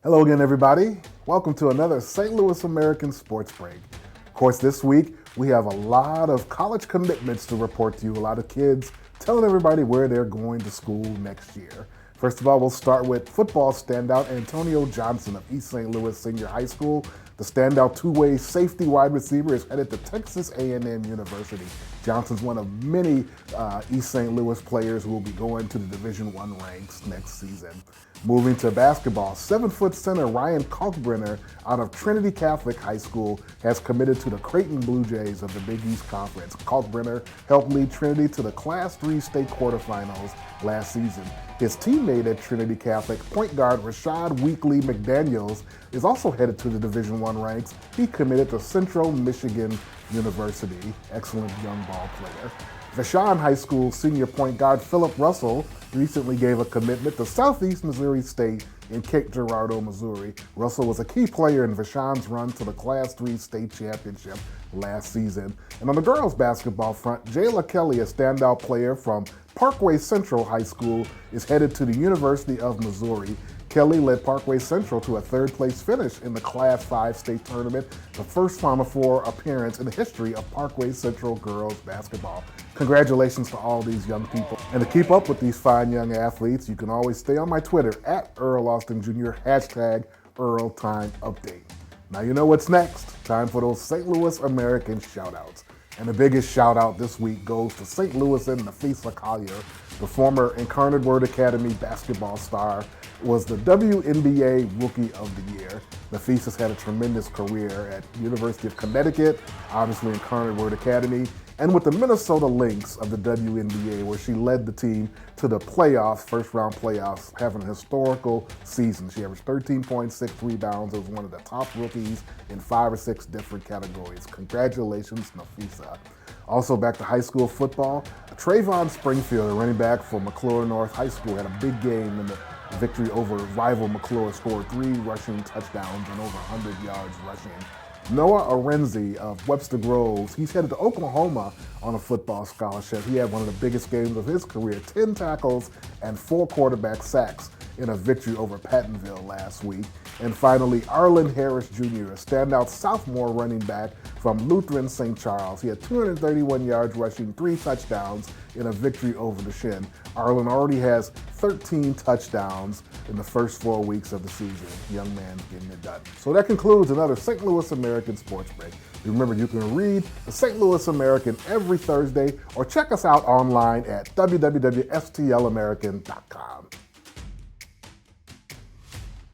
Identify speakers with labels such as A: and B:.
A: Hello again, everybody. Welcome to another St. Louis American Sports Break. Of course, this week we have a lot of college commitments to report to you, a lot of kids telling everybody where they're going to school next year. First of all, we'll start with football standout Antonio Johnson of East St. Louis Senior High School. The standout two-way safety wide receiver is headed to Texas A&M University. Johnson's one of many East St. Louis players who will be going to the Division I ranks next season. Moving to basketball, 7-foot center Ryan Kalkbrenner out of Trinity Catholic High School has committed to the Creighton Blue Jays of the Big East Conference. Kalkbrenner helped lead Trinity to the Class III state quarterfinals last season. His teammate at Trinity Catholic, point guard Rashad Weekly McDaniels, is also headed to the Division I ranks. He committed to Central Michigan University. Excellent young ball player. Vashon High School senior point guard Philip Russell recently gave a commitment to Southeast Missouri State in Cape Girardeau, Missouri. Russell was a key player in Vashon's run to the Class III state championship last season. And on the girls' basketball front, Jayla Kelly, a standout player from Parkway Central High School, is headed to the University of Missouri. Kelly led Parkway Central to a third-place finish in the Class 5 state tournament, the first Final Four appearance in the history of Parkway Central girls basketball. Congratulations to all these young people. And to keep up with these fine young athletes, you can always stay on my Twitter at Earl Austin Jr., hashtag Earl Time Update. Now you know what's next. Time for those St. Louis American shout-outs. And the biggest shout-out this week goes to St. Louis and Napheesa Collier. The former Incarnate Word Academy basketball star was the WNBA Rookie of the Year. Napheesa's had a tremendous career at University of Connecticut, obviously Incarnate Word Academy, and with the Minnesota Lynx of the WNBA, where she led the team to the playoffs, first-round playoffs, having a historical season. She averaged 13.6 rebounds. It was one of the top rookies in 5 or 6 different categories. Congratulations, Napheesa. Also back to high school football, Trayvon Springfield, a running back for McClure North High School, had a big game in the victory over rival McClure, scored 3 rushing touchdowns and over 100 yards rushing. Noah Arenzi of Webster Groves, he's headed to Oklahoma on a football scholarship. He had one of the biggest games of his career, 10 tackles and 4 quarterback sacks in a victory over Pattonville last week. And finally, Arlen Harris Jr., a standout sophomore running back from Lutheran St. Charles. He had 231 yards rushing, 3 touchdowns in a victory over the Shin. Arlen already has 13 touchdowns in the first 4 weeks of the season. Young man getting it done. So that concludes another St. Louis American Sports Break. Remember, you can read the St. Louis American every Thursday or check us out online at www.stlamerican.com.